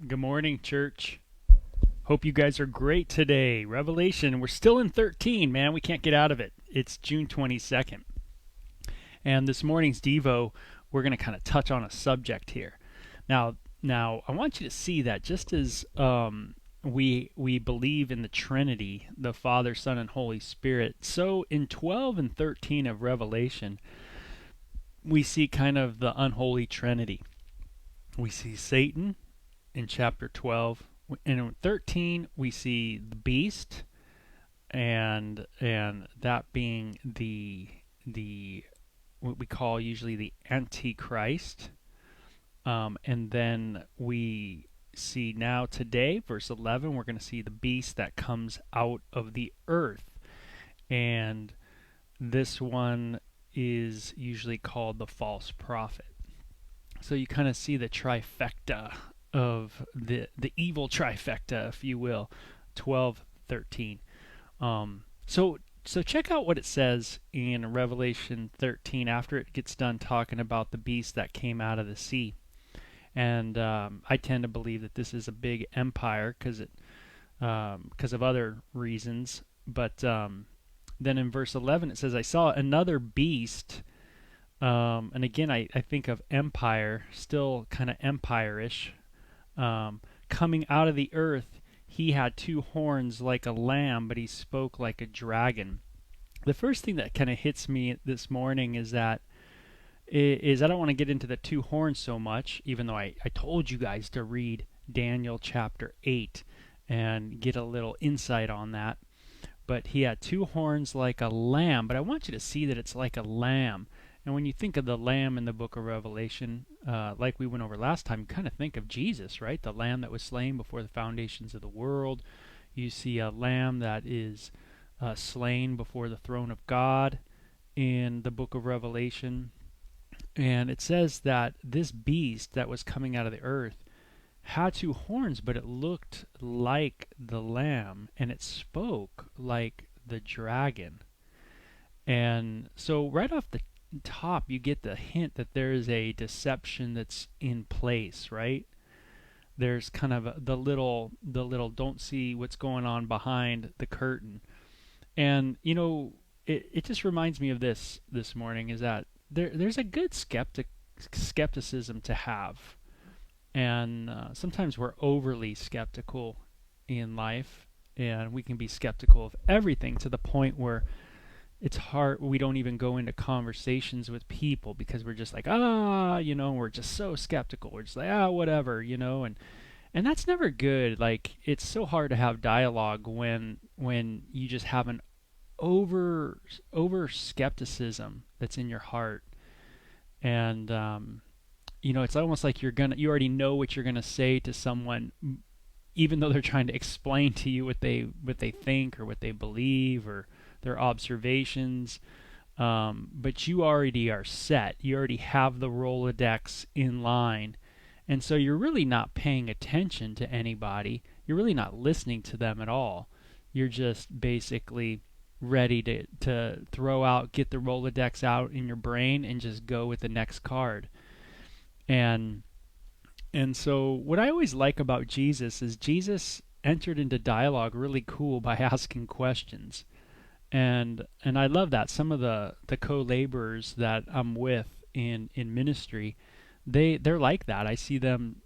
Good morning, church. Hope you guys are great today. Revelation, we're still in 13, man. We can't get out of it. It's June 22nd. And this morning's Devo, we're going to kind of touch on a subject here. Now, I want you to see that just as we believe in the Trinity, the Father, Son, and Holy Spirit, so in 12 and 13 of Revelation, we see kind of the unholy Trinity. We see Satan in chapter 12. In 13, we see the beast, and that being the what we call usually the Antichrist. And then we see now today, verse 11, we're going to see the beast that comes out of the earth. And this one is usually called the false prophet. So you kind of see the trifecta of the evil trifecta, if you will, 12, 13. So check out what it says in Revelation 13 after it gets done talking about the beast that came out of the sea. And I tend to believe that this is a big empire because of other reasons. But then in verse 11 it says, I saw another beast. And again, I think of empire, still kind of empire-ish. Coming out of the earth, he had two horns like a lamb, but he spoke like a dragon. The first thing that kind of hits me this morning is that I don't want to get into the two horns so much, even though I told you guys to read Daniel chapter 8 and get a little insight on that. But he had two horns like a lamb, but I want you to see that it's like a lamb. And when you think of the lamb in the book of Revelation, like we went over last time, you kind of think of Jesus, right? The lamb that was slain before the foundations of the world. You see a lamb that is slain before the throne of God in the book of Revelation. And it says that this beast that was coming out of the earth had two horns, but it looked like the lamb, and it spoke like the dragon. And so right off the top you get the hint that there is a deception that's in place, right? There's kind of the little don't see what's going on behind the curtain. And it just reminds me of this morning is that there's a good skepticism to have. And sometimes we're overly skeptical in life, and we can be skeptical of everything to the point where it's hard. We don't even go into conversations with people because we're just like, we're just so skeptical. We're just like, whatever, and that's never good. Like, it's so hard to have dialogue when you just have an over skepticism that's in your heart. And it's almost like you already know what you're gonna say to someone, even though they're trying to explain to you what they think or what they believe or their observations, but you already are set. You already have the Rolodex in line, and so you're really not paying attention to anybody. You're really not listening to them at all. You're just basically ready to throw out, get the Rolodex out in your brain and just go with the next card. And so what I always like about Jesus is Jesus entered into dialogue really cool by asking questions. And I love that. Some of the co-laborers that I'm with in ministry, they're like that. I see them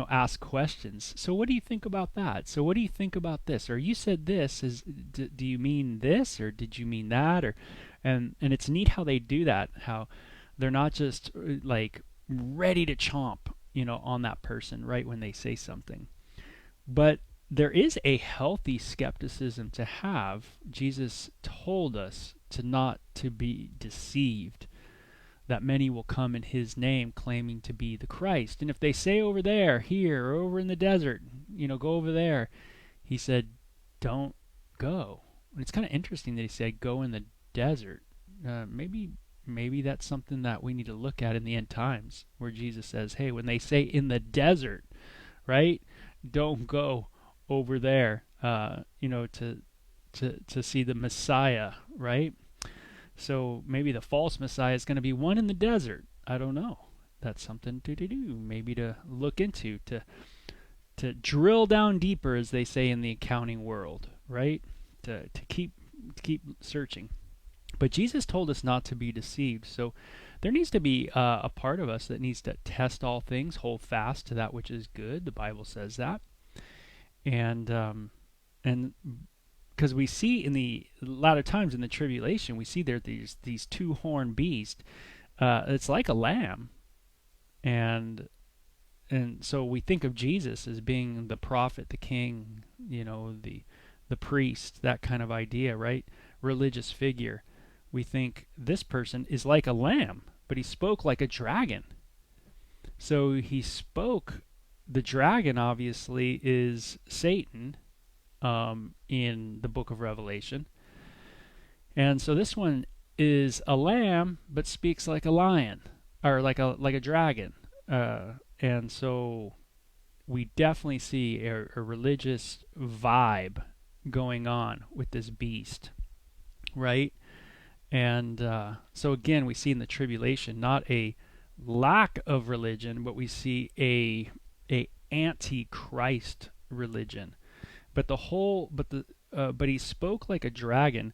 ask questions. So what do you think about that? So what do you think about this? Or you said this, do you mean this, or did you mean that? Or and it's neat how they do that, how they're not just like ready to chomp on that person right when they say something. But there is a healthy skepticism to have. Jesus told us not to be deceived, that many will come in his name claiming to be the Christ. And if they say over there, here, or over in the desert, go over there, he said, don't go. And it's kind of interesting that he said, go in the desert. Maybe that's something that we need to look at in the end times, where Jesus says, hey, when they say in the desert, right, don't go over there, to see the Messiah, right? So maybe the false Messiah is going to be one in the desert. I don't know. That's something to do, maybe to look into, to drill down deeper, as they say in the accounting world, right? To keep searching. But Jesus told us not to be deceived. So there needs to be a part of us that needs to test all things, hold fast to that which is good. The Bible says that, and because we see in the a lot of times in the tribulation, we see there these two-horned beasts. It's like a lamb, and so we think of Jesus as being the prophet, the king, the priest, that kind of idea, right? Religious figure. We think this person is like a lamb, but he spoke like a dragon. So he spoke. The dragon obviously is Satan in the book of Revelation. And so this one is a lamb, but speaks like a lion, or like a dragon. And so we definitely see a religious vibe going on with this beast, right? And so again, we see in the tribulation not a lack of religion, but we see a antichrist religion. But he spoke like a dragon,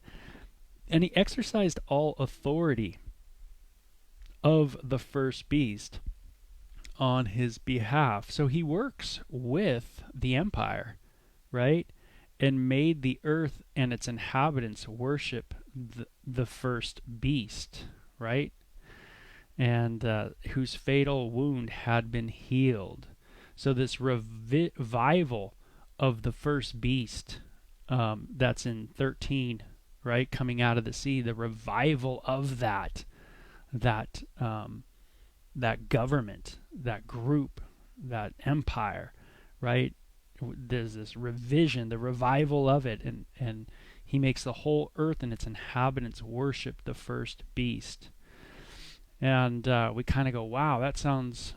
and he exercised all authority of the first beast on his behalf. So he works with the empire, right? And made the earth and its inhabitants worship the first beast, right? And whose fatal wound had been healed. So this revival of the first beast, that's in 13, right? Coming out of the sea, the revival of that government, that group, that empire, right? There's this revision, the revival of it, and he makes the whole earth and its inhabitants worship the first beast. And we kind of go, wow, that sounds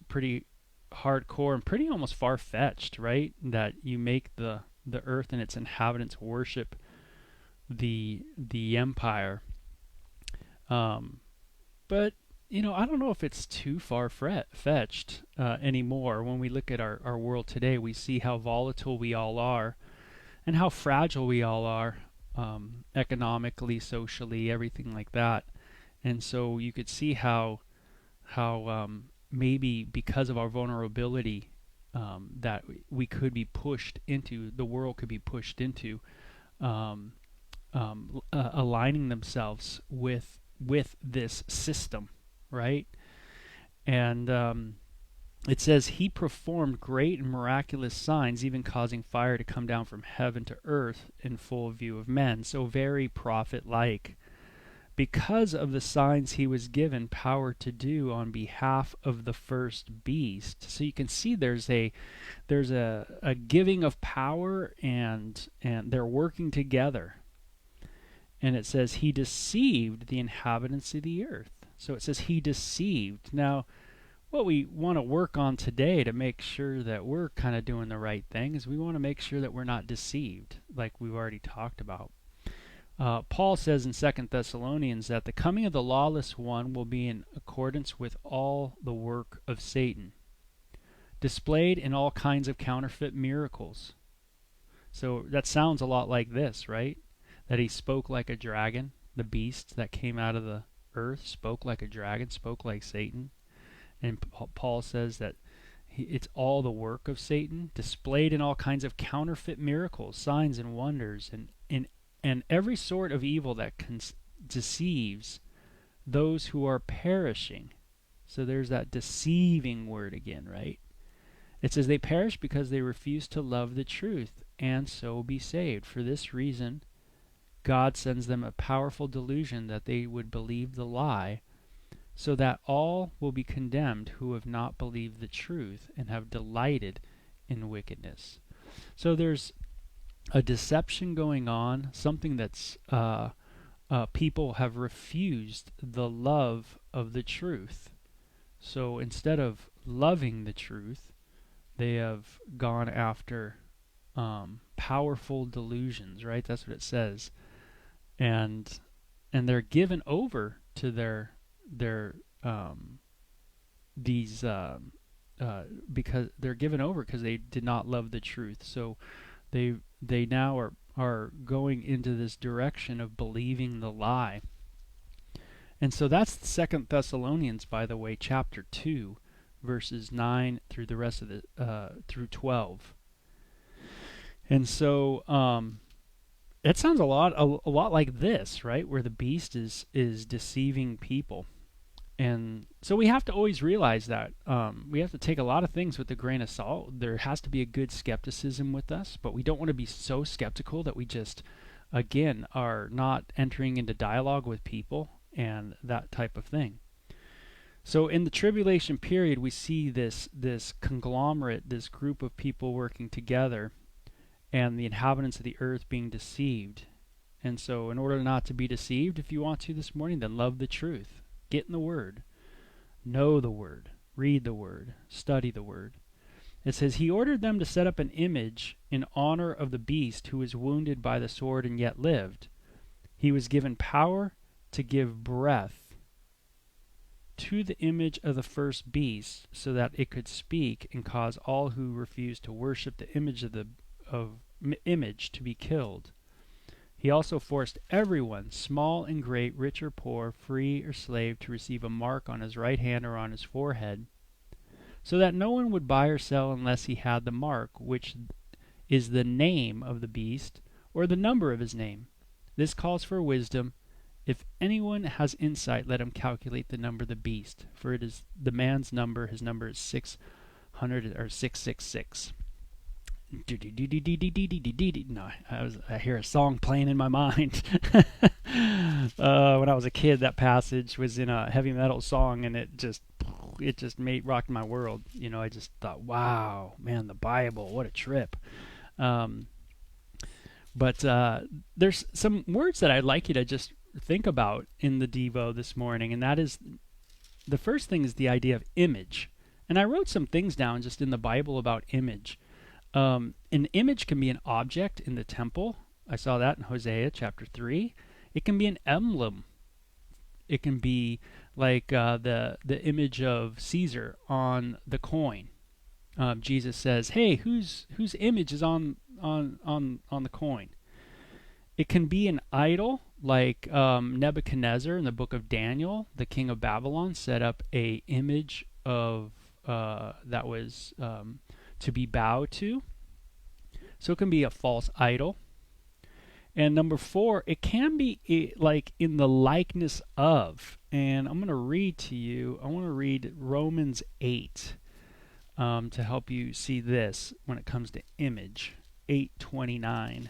pretty hardcore and pretty almost far-fetched, right? That you make the earth and its inhabitants worship the empire. But I don't know if it's too far-fetched anymore. When we look at our world today, we see how volatile we all are and how fragile we all are, economically, socially, everything like that. And so you could see how maybe because of our vulnerability, that we could be pushed into, the world could be pushed into aligning themselves with this system, right? And it says he performed great and miraculous signs, even causing fire to come down from heaven to earth in full view of men. So very prophet-like, because of the signs he was given power to do on behalf of the first beast. So you can see there's a giving of power, and they're working together. And it says he deceived the inhabitants of the earth. So it says he deceived. Now, what we want to work on today to make sure that we're kind of doing the right thing is we want to make sure that we're not deceived, like we've already talked about. Paul says in 2 Thessalonians that the coming of the lawless one will be in accordance with all the work of Satan, displayed in all kinds of counterfeit miracles. So that sounds a lot like this, right? That he spoke like a dragon. The beast that came out of the earth spoke like a dragon, spoke like Satan. And Paul says that it's all the work of Satan, displayed in all kinds of counterfeit miracles, signs and wonders, and every sort of evil that deceives those who are perishing. So there's that deceiving word again, right? It says they perish because they refuse to love the truth and so be saved. For this reason, God sends them a powerful delusion that they would believe the lie, so that all will be condemned who have not believed the truth and have delighted in wickedness. So there's a deception going on, something that's people have refused the love of the truth. So instead of loving the truth, they have gone after powerful delusions, right? That's what it says. And they're given over to these because they're given over because they did not love the truth. So they now are going into this direction of believing the lie. And so that's 2 Thessalonians, by the way, chapter 2, verses 9 through the rest of the through 12. And so it sounds a lot like this, right? Where the beast is deceiving people. And so we have to always realize that we have to take a lot of things with a grain of salt. There has to be a good skepticism with us, but we don't want to be so skeptical that we just, again, are not entering into dialogue with people and that type of thing. So in the tribulation period, we see this conglomerate, this group of people working together, and the inhabitants of the earth being deceived. And so in order not to be deceived, if you want to this morning, then love the truth. Get in the Word. Know the Word. Read the Word. Study the Word. It says, he ordered them to set up an image in honor of the beast who was wounded by the sword and yet lived. He was given power to give breath to the image of the first beast so that it could speak and cause all who refused to worship the image image to be killed. He also forced everyone, small and great, rich or poor, free or slave, to receive a mark on his right hand or on his forehead, so that no one would buy or sell unless he had the mark, which is the name of the beast or the number of his name. This calls for wisdom. If anyone has insight, let him calculate the number of the beast, for it is the man's number. His number is 600 or 666. No, I hear a song playing in my mind. When I was a kid, that passage was in a heavy metal song, and it just rocked my world. You know, I just thought, wow, man, the Bible, what a trip. But there's some words that I'd like you to just think about in the Devo this morning, and that is, the first thing is the idea of image. And I wrote some things down just in the Bible about image. An image can be an object in the temple. I saw that in Hosea chapter 3. It can be an emblem. It can be like the image of Caesar on the coin. Jesus says, "Hey, whose image is on the coin?" It can be an idol, like Nebuchadnezzar in the book of Daniel, the king of Babylon, set up a image of that was to be bowed to. So it can be a false idol. And number 4, it can be like in the likeness of. And I'm going to read to you, I want to read Romans 8 to help you see this when it comes to image. 8:29.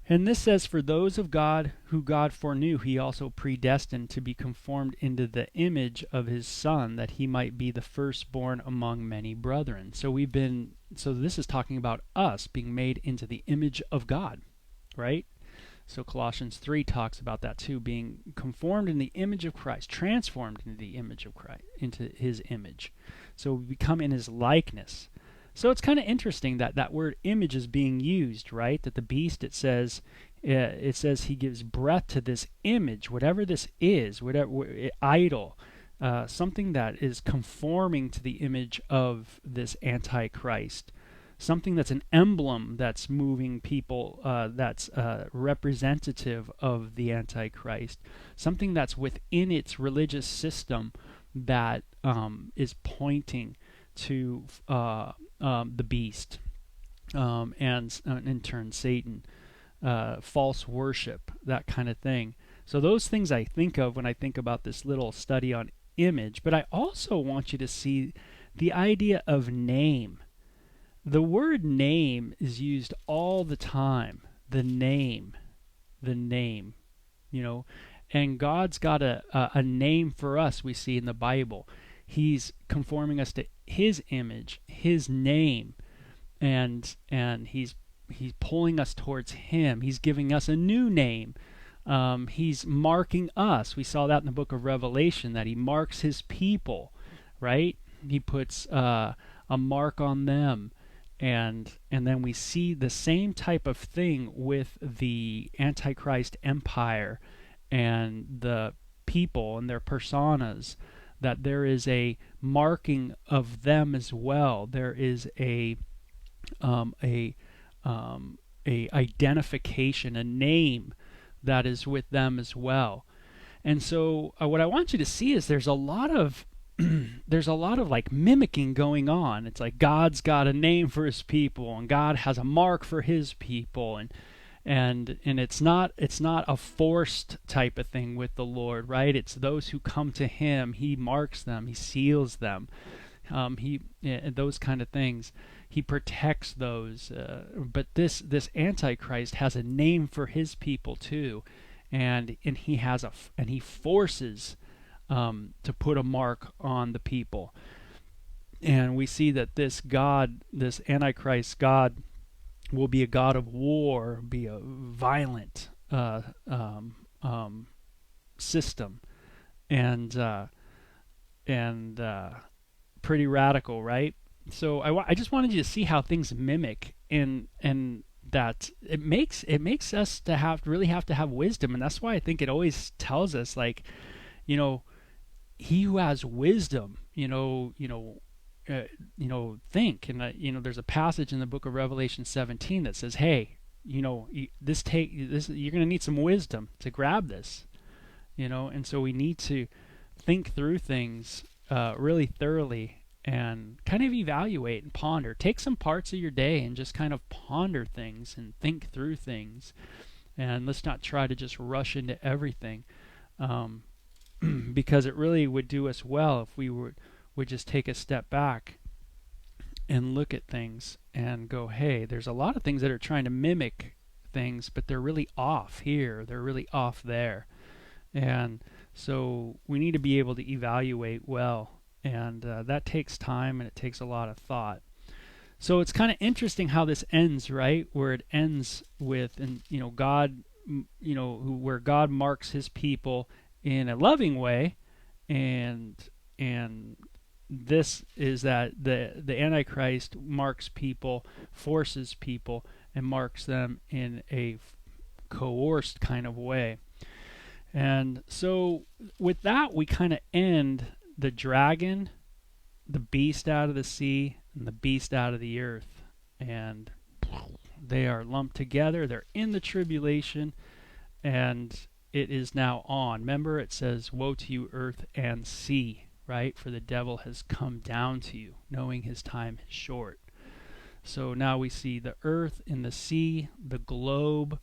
And this says, for those of God who God foreknew, he also predestined to be conformed into the image of his Son, that he might be the firstborn among many brethren. So this is talking about us being made into the image of God, right? So Colossians 3 talks about that too, being conformed in the image of Christ, transformed into the image of Christ, into his image. So we become in his likeness. So it's kind of interesting that that word image is being used, right? That the beast, it says he gives breath to this image, whatever this is, whatever idol, something that is conforming to the image of this Antichrist, something that's an emblem that's moving people, that's representative of the Antichrist, something that's within its religious system that is pointing to the beast, and in turn Satan, false worship, that kind of thing. So those things I think of when I think about this little study on image. But I also want you to see the idea of name. The word name is used all the time. The name, you know, and God's got a name for us, we see in the Bible. He's conforming us to his image, his name, and he's pulling us towards him. He's giving us a new name. He's marking us. We saw that in the book of Revelation, that he marks his people, right? He puts a mark on them. And then we see the same type of thing with the Antichrist empire and the people and their personas, that there is a marking of them as well. There is a um, a a identification, a name that is with them as well. And so what I want you to see is there's a lot of there's a lot of like mimicking going on. It's like God's got a name for his people and God has a mark for his people, and it's not a forced type of thing with the Lord, right? It's those who come to him, he marks them, he seals them, he those kind of things. He protects those, but this Antichrist has a name for his people too, and he forces to put a mark on the people. And we see that this Antichrist God, will be a God of war, be a violent system, and pretty radical, right? So I just wanted you to see how things mimic, and that it makes us really have to have wisdom, and that's why I think it always tells us, like, you know, he who has wisdom, think. And there's a passage in the book of Revelation 17 that says, hey, you're going to need some wisdom to grab this, and so we need to think through things really thoroughly and kind of evaluate and ponder. Take some parts of your day and just kind of ponder things and think through things, and let's not try to just rush into everything, because it really would do us well if we would just take a step back and look at things and go, hey, there's a lot of things that are trying to mimic things, but they're really off here, they're really off there. And so we need to be able to evaluate well, and that takes time and it takes a lot of thought. So it's kind of interesting how this ends, right? Where it ends with, God, where God marks his people in a loving way, and this is that the Antichrist marks people, forces people, and marks them in a coerced kind of way. And so with that, we kind of end the dragon, the beast out of the sea, and the beast out of the earth. And they are lumped together. They're in the tribulation, and it is now on. Remember, it says, woe to you, earth and sea, right? For the devil has come down to you, knowing his time is short. So now we see the earth and the sea, the globe,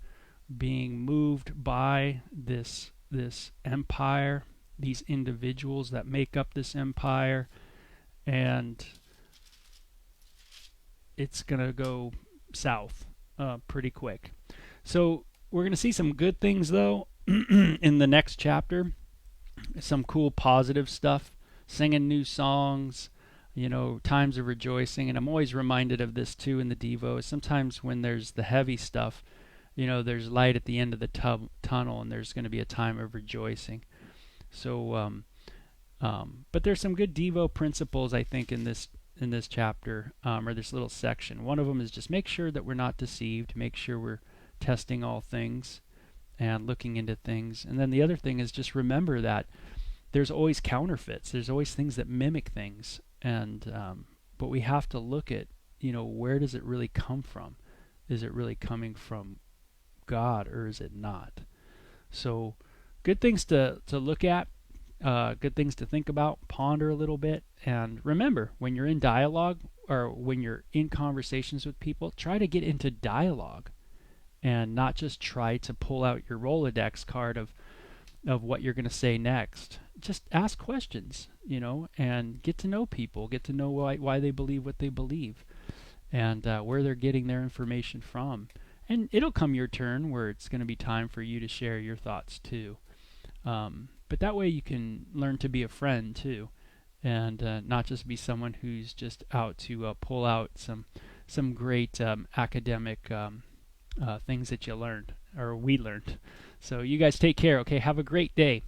being moved by this empire, these individuals that make up this empire, and it's going to go south pretty quick. So we're going to see some good things, though, in the next chapter. Some cool positive stuff, singing new songs, times of rejoicing. And I'm always reminded of this too in the Devo. Sometimes when there's the heavy stuff, there's light at the end of the tunnel, and there's going to be a time of rejoicing. So but there's some good Devo principles, I think, in this chapter, or this little section. One of them is just make sure that we're not deceived, make sure we're testing all things and looking into things. And then the other thing is just remember that there's always counterfeits. There's always things that mimic things, and but we have to look at, where does it really come from? Is it really coming from God, or is it not? So good things to look at, good things to think about, ponder a little bit. And remember, when you're in dialogue or when you're in conversations with people, try to get into dialogue and not just try to pull out your Rolodex card of what you're going to say next. Just ask questions, and get to know people, get to know why they believe what they believe, and where they're getting their information from. And it'll come your turn where it's going to be time for you to share your thoughts too. But that way you can learn to be a friend too, and not just be someone who's just out to pull out some great academic things that you learned, or we learned. So you guys take care, okay? Have a great day.